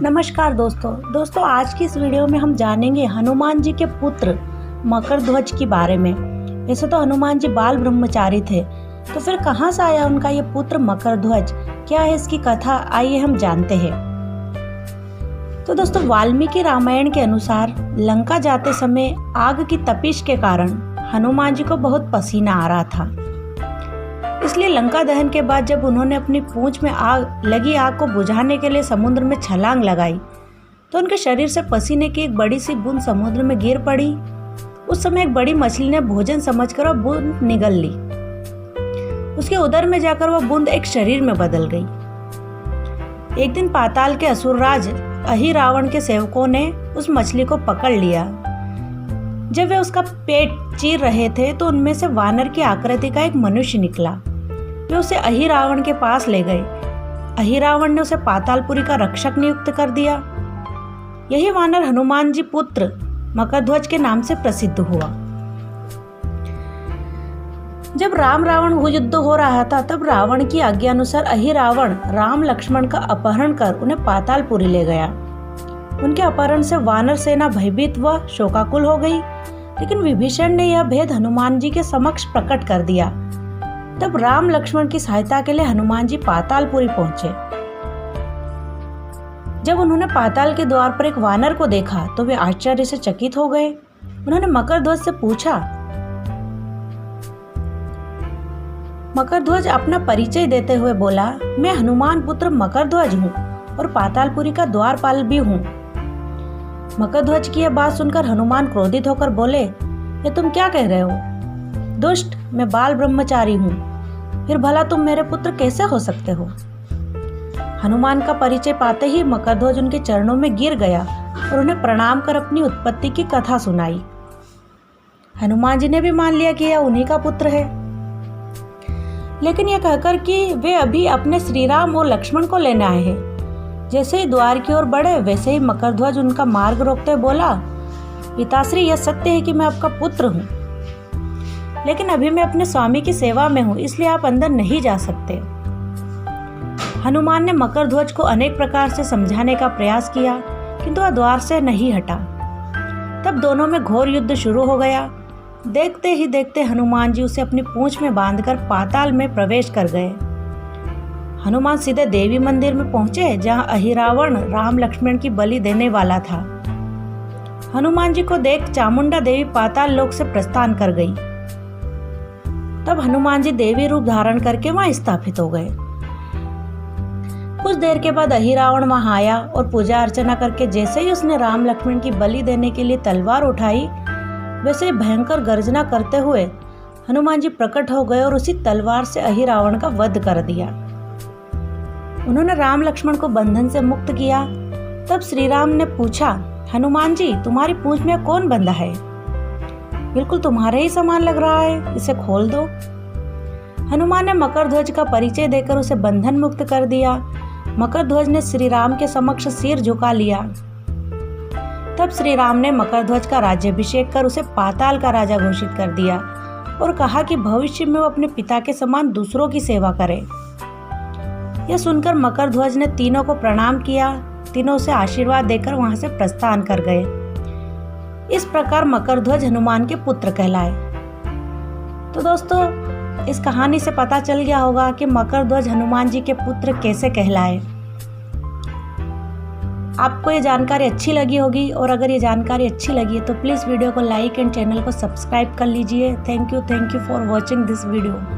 नमस्कार दोस्तों आज की इस वीडियो में हम जानेंगे हनुमान जी के पुत्र मकरध्वज के बारे में। वैसे तो हनुमान जी बाल ब्रह्मचारी थे, तो फिर कहाँ से आया उनका ये पुत्र मकरध्वज, क्या है इसकी कथा, आइए हम जानते हैं। तो दोस्तों वाल्मीकि रामायण के अनुसार लंका जाते समय आग की तपिश के कारण हनुमान जी को बहुत पसीना आ रहा था। इसलिए लंका दहन के बाद जब उन्होंने अपनी पूंछ में लगी आग को बुझाने के लिए समुद्र में छलांग लगाई तो उनके शरीर से पसीने की एक बड़ी सी बूंद समुद्र में गिर पड़ी। उस समय एक बड़ी मछली ने भोजन समझकर वह बूंद निगल ली। उसके उदर में जाकर वह बूंद एक शरीर में बदल गई। एक दिन पाताल के असुरराज अहिरावण के सेवकों ने उस मछली को पकड़ लिया। जब वे उसका पेट चीर रहे थे तो उनमें से वानर की आकृति का एक मनुष्य निकला। वे उसे अहिरावण के पास ले गए। अहिरावण ने उसे पातालपुरी का रक्षक नियुक्त कर दिया। यही वानर हनुमान जी पुत्र मकरध्वज के नाम से प्रसिद्ध हुआ। जब राम रावण युद्ध हो रहा था तब रावण की आज्ञा अनुसार अहिरावण राम लक्ष्मण का अपहरण कर उन्हें पातालपुरी ले गया। उनके अपहरण से वानर सेना भयभीत व शोकाकुल हो गई, लेकिन विभीषण ने यह भेद हनुमान जी के समक्ष प्रकट कर दिया। तब राम लक्ष्मण की सहायता के लिए हनुमान जी पातालपुरी पहुंचे। जब उन्होंने पाताल के द्वार पर एक वानर को देखा तो वे आश्चर्य से चकित हो गए। उन्होंने मकरध्वज से पूछा। मकरध्वज अपना परिचय देते हुए बोला, मैं हनुमान पुत्र मकरध्वज हूँ और पातालपुरी का द्वारपाल भी हूँ। मकरध्वज की यह बात सुनकर हनुमान क्रोधित होकर बोले, ये तुम क्या कह रहे हो? दुष्ट, मैं बाल ब्रह्मचारी हूँ, फिर भला तुम मेरे पुत्र कैसे हो सकते हो? हनुमान का परिचय पाते ही मकरध्वज उनके चरणों में गिर गया और उन्हें प्रणाम कर अपनी उत्पत्ति की कथा सुनाई। हनुमान जी ने भी मान लिया कि यह उन्हीं का पुत्र है, लेकिन यह कहकर कि वे अभी अपने श्री राम और लक्ष्मण को लेने आए हैं। जैसे ही द्वार की ओर बढ़े वैसे ही मकरध्वज उनका मार्ग रोकते बोला, पिताश्री, यह सत्य है कि मैं आपका पुत्र हूँ, लेकिन अभी मैं अपने स्वामी की सेवा में हूँ, इसलिए आप अंदर नहीं जा सकते। हनुमान ने मकरध्वज को अनेक प्रकार से समझाने का प्रयास किया, किंतु वह द्वार से नहीं हटा। तब दोनों में घोर युद्ध शुरू हो गया। देखते ही देखते हनुमान जी उसे अपनी पूंछ में बांधकर पाताल में प्रवेश कर गए। हनुमान सीधे देवी मंदिर में पहुंचे जहां अहिरावण राम लक्ष्मण की बलि देने वाला था। हनुमान जी को देख चामुंडा देवी पाताल लोक से प्रस्थान कर गई। तब हनुमान जी देवी रूप धारण करके वहां स्थापित हो गए। कुछ देर के बाद अहिरावण वहां आया और पूजा अर्चना करके जैसे ही उसने राम लक्ष्मण की बलि देने के लिए तलवार उठाई, वैसे ही भयंकर गर्जना करते हुए हनुमान जी प्रकट हो गए और उसी तलवार से अहिरावण का वध कर दिया। उन्होंने राम लक्ष्मण को बंधन से मुक्त किया। तब श्री राम ने पूछा, हनुमान जी, तुम्हारी पूंछ में कौन बंधा है? बिल्कुल तुम्हारे ही समान लग रहा है, इसे खोल दो। हनुमान ने मकरध्वज का परिचय देकर उसे बंधन मुक्त कर दिया। मकरध्वज ने श्री राम के समक्ष सिर झुका लिया। तब श्री राम ने मकरध्वज का राज्याभिषेक कर उसे पाताल का राजा घोषित कर दिया और कहा कि भविष्य में वो अपने पिता के समान दूसरों की सेवा करे। यह सुनकर मकरध्वज ने तीनों को प्रणाम किया। तीनों से आशीर्वाद देकर वहां से प्रस्थान कर गए। इस प्रकार मकरध्वज हनुमान के पुत्र कहलाए। तो दोस्तों इस कहानी से पता चल गया होगा कि मकरध्वज हनुमान जी के पुत्र कैसे कहलाए। आपको ये जानकारी अच्छी लगी होगी, और अगर ये जानकारी अच्छी लगी है तो प्लीज़ वीडियो को लाइक एंड चैनल को सब्सक्राइब कर लीजिए। Thank you for watching this video.